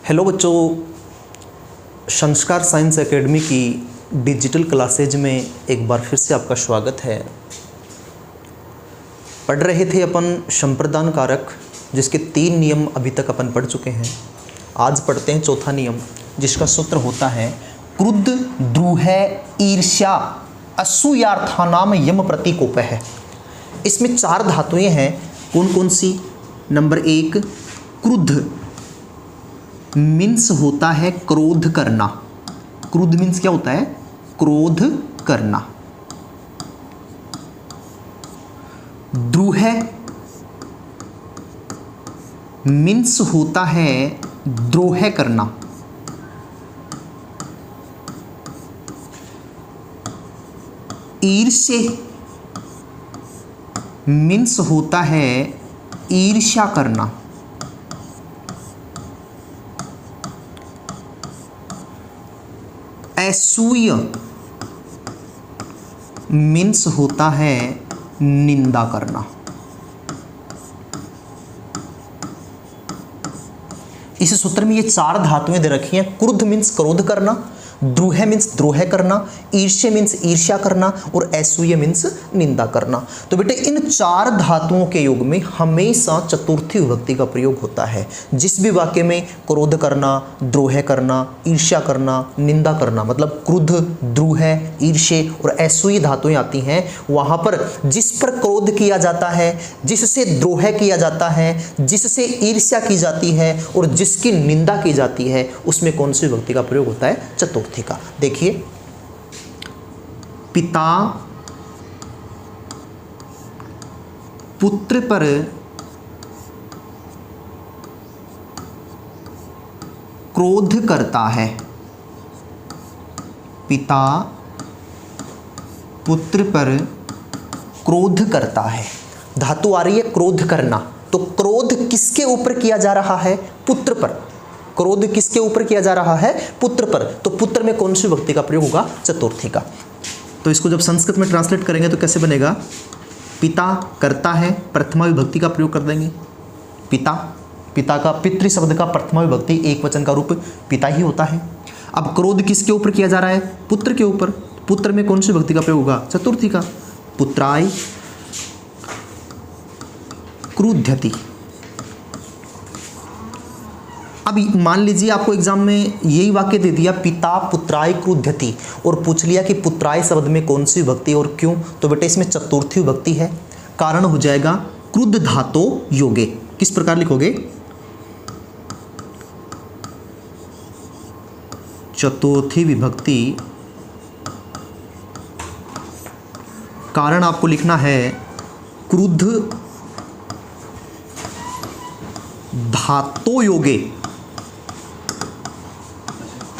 Hello बच्चों, संस्कार science academy की डिजिटल क्लासेज में एक बार फिर से आपका स्वागत है। पढ़ रहे थे अपन संप्रदान कारक, जिसके 3 नियम अभी तक अपन पढ़ चुके हैं। आज पढ़ते हैं चौथा नियम, जिसका सूत्र होता है क्रुद्ध द्रूह ईर्ष्या असूयार्थानाम यम प्रतीकोप है। इसमें 4 धातुएं हैं। कौन कौन सी? नंबर 1 क्रुद्ध मीन्स होता है क्रोध करना। क्रुद्ध मीन्स क्या होता है? क्रोध करना। द्रूह मीन्स होता है द्रोह करना। ईर्ष्य मीन्स होता है ईर्ष्या करना। असूय मीन्स होता है निंदा करना। इस सूत्र में ये 4 धातुएं दे रखी हैं। क्रुद्ध मीन्स क्रोध करना, द्रूह मीन्स द्रोह करना, ईर्ष्य मीन्स ईर्ष्या करना और असूय मीन्स निंदा करना। तो बेटे इन 4 धातुओं के योग में हमेशा चतुर्थी विभक्ति का प्रयोग होता है। जिस भी वाक्य में क्रोध करना, द्रोह करना, ईर्ष्या करना, निंदा करना, मतलब क्रुद्ध, द्रूह, ईर्ष्य और असूय धातुएं आती हैं, वहां पर जिस पर क्रोध किया जाता है, जिससे द्रोह किया जाता है, जिससे ईर्ष्या की जाती है और जिसकी निंदा की जाती है, उसमें कौन सी विभक्ति का प्रयोग होता है? चतुर्थी का। देखिए, पिता पुत्र पर क्रोध करता है। पिता पुत्र पर क्रोध करता है। धातु आ रही है क्रोध करना। तो क्रोध किसके ऊपर किया जा रहा है? पुत्र पर। क्रोध किसके ऊपर किया जा रहा है? पुत्र पर। तो पुत्र में कौन सी विभक्ति का प्रयोग होगा? चतुर्थी का। तो इसको जब संस्कृत में ट्रांसलेट करेंगे तो कैसे बनेगा? पिता करता है, प्रथमा विभक्ति का प्रयोग कर देंगे। पिता, पिता का पितृ शब्द का प्रथमा विभक्ति एक वचन का रूप पिता ही होता है। अब क्रोध किसके ऊपर किया जा रहा है? पुत्र के ऊपर। पुत्र में कौन सी विभक्ति का प्रयोग होगा? चतुर्थी का। पुत्राय क्रुध्यति। अब मान लीजिए आपको एग्जाम में यही वाक्य दे दिया, पिता पुत्राय क्रुध्यति, और पूछ लिया कि पुत्राय शब्द में कौन सी विभक्ति और क्यों। तो बेटे इसमें चतुर्थी विभक्ति है। कारण हो जाएगा क्रुद्ध धातो योगे। किस प्रकार लिखोगे? चतुर्थी विभक्ति। कारण आपको लिखना है क्रुद्ध धातो योगे।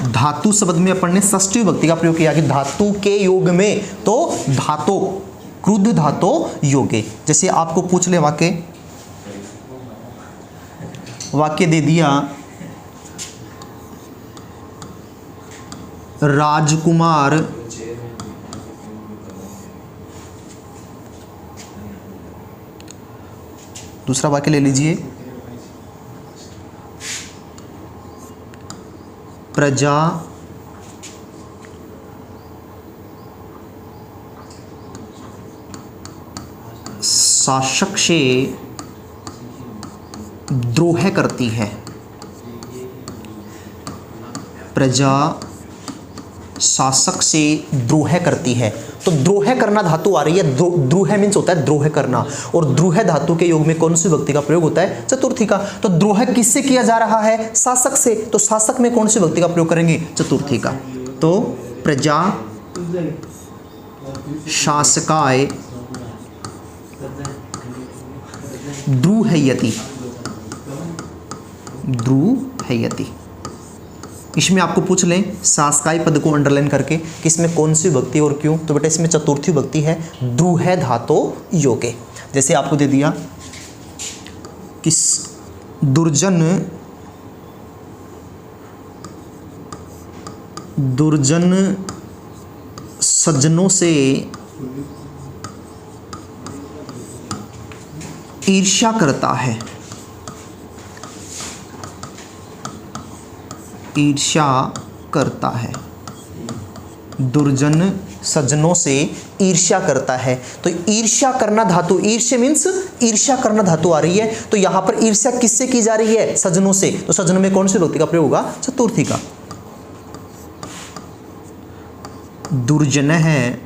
धातु शब्द में अपन ने षष्ठी विभक्ति का प्रयोग किया कि धातु के योग में, तो धातो, क्रुद्ध धातो योगे। जैसे आपको पूछ ले वाक्य दे दिया, राजकुमार दूसरा वाक्य ले लीजिए, प्रजा शासक से द्रोह करती है। प्रजा शासक से द्रोह करती है। तो द्रोह करना धातु आ रही है। द्रोह मीन्स होता है द्रोह करना, और द्रोह धातु के योग में कौन सी विभक्ति का प्रयोग होता है? चतुर्थी का। तो द्रोह किससे किया जा रहा है? शासक से। तो शासक में कौन सी विभक्ति का प्रयोग करेंगे? चतुर्थी का। तो प्रजा शासकाय द्रूहयति। द्रूहयति। इसमें आपको पूछ लें शासकाय पद को अंडरलाइन करके कि इसमें कौन सी विभक्ति और क्यों। तो बेटा इसमें चतुर्थी विभक्ति है, द्रूह धातो योगे। जैसे आपको दे दिया कि दुर्जन सज्जनों से ईर्ष्या करता है। ईर्ष्या करता है। दुर्जन सज्जनों से ईर्ष्या करता है। तो ईर्ष्या करना धातु, ईर्ष्या मीन्स ईर्ष्या करना धातु आ रही है। तो यहां पर ईर्ष्या किससे की जा रही है? सज्जनों से। तो सज्जनों में कौन सी विभक्ति का प्रयोग होगा? चतुर्थी का। दुर्जन है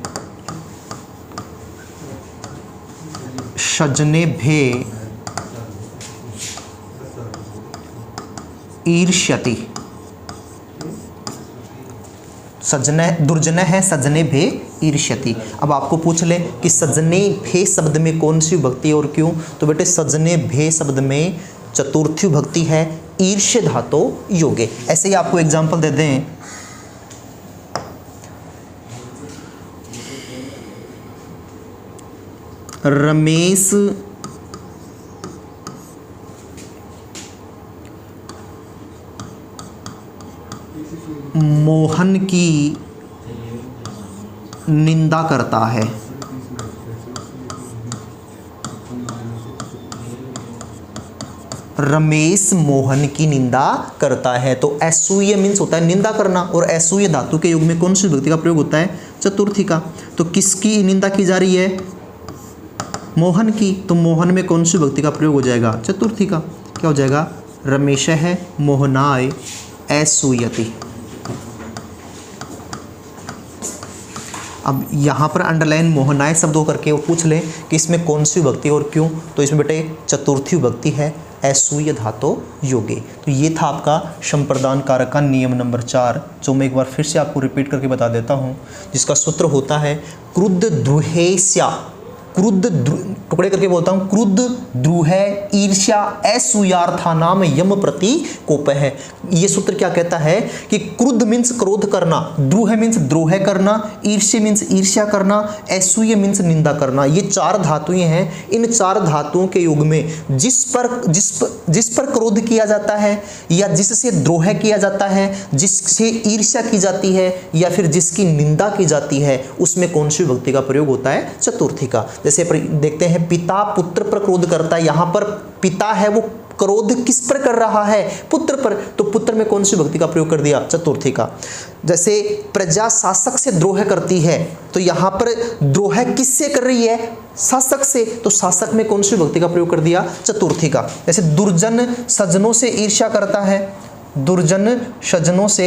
सज्जने भे ईर्ष्यति। सज्जने दुर्जन है सज्जने भे ईर्ष्यति। अब आपको पूछ ले कि सज्जने भे शब्द में कौन सी विभक्ति है और क्यों? तो बेटे सज्जने भे शब्द में चतुर्थी विभक्ति है, ईर्ष्य धातु योगे। ऐसे ही आपको एग्जांपल दे दें, रमेश मोहन की निंदा करता है। रमेश मोहन की निंदा करता है। तो ऐसूय मीन्स होता है निंदा करना, और ऐसूय धातु के युग में कौन सी विभक्ति का प्रयोग होता है? चतुर्थी का। तो किसकी निंदा की जा रही है? मोहन की। तो मोहन में कौन सी विभक्ति का प्रयोग हो जाएगा? चतुर्थी का। क्या हो जाएगा? रमेशः मोहनाय ऐसूयति। अब यहाँ पर अंडरलाइन मोहनाय शब्द हो करके वो पूछ ले कि इसमें कौन सी विभक्ति और क्यों? तो इसमें बेटे चतुर्थी विभक्ति है, ऐसूय धातु योगे। तो ये था आपका संप्रदान कारक का नियम नंबर 4, जो मैं एक बार फिर से आपको रिपीट करके बता देता हूँ, जिसका सूत्र होता है क्रुद्ध द्रुहेस्या। क्रुद्ध टुकड़े करके बोलता हूँ, क्रुद्ध द्रुह ईर्ष्या असूयार्था नाम यम प्रति कोप है। ये सूत्र क्या कहता है कि क्रुद्ध मीन्स क्रोध करना, द्रुह मीन्स द्रोह करना, ईर्ष्य मीन्स ईर्ष्या करना, असूय मीन्स निंदा करना। ये 4 धातुएं हैं। इन 4 धातुओं के युग में जिस पर क्रोध किया जाता है, या जिससे द्रोह किया जाता है, जिससे ईर्ष्या की जाती है, या फिर जिसकी निंदा की जाती है, उसमें कौन सी विभक्ति का प्रयोग होता है? चतुर्थी का। जैसे देखते हैं पिता पुत्र पर क्रोध करता है। यहां पर पिता है वो क्रोध किस पर कर रहा है? पुत्र पर। तो पुत्र में कौन सी विभक्ति का प्रयोग कर दिया? चतुर्थी का। जैसे प्रजा शासक से द्रोह करती है, तो यहां पर द्रोह किससे कर रही है? शासक से। तो शासक में कौन सी विभक्ति का प्रयोग कर दिया? चतुर्थी का। जैसे दुर्जन सज्जनों से ईर्ष्या करता है, दुर्जन सज्जनों से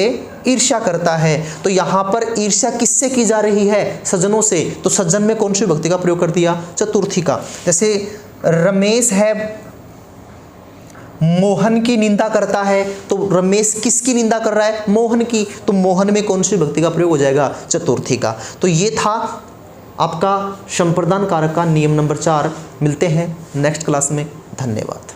ईर्ष्या करता है। तो यहां पर ईर्ष्या किससे की जा रही है? सज्जनों से। तो सज्जन में कौन सी विभक्ति का प्रयोग कर दिया? चतुर्थी का। जैसे रमेश है मोहन की निंदा करता है, तो रमेश किसकी निंदा कर रहा है? मोहन की। तो मोहन में कौन सी विभक्ति का प्रयोग हो जाएगा? चतुर्थी का। तो ये था आपका संप्रदान कारक का नियम नंबर 4। मिलते हैं नेक्स्ट क्लास में। धन्यवाद।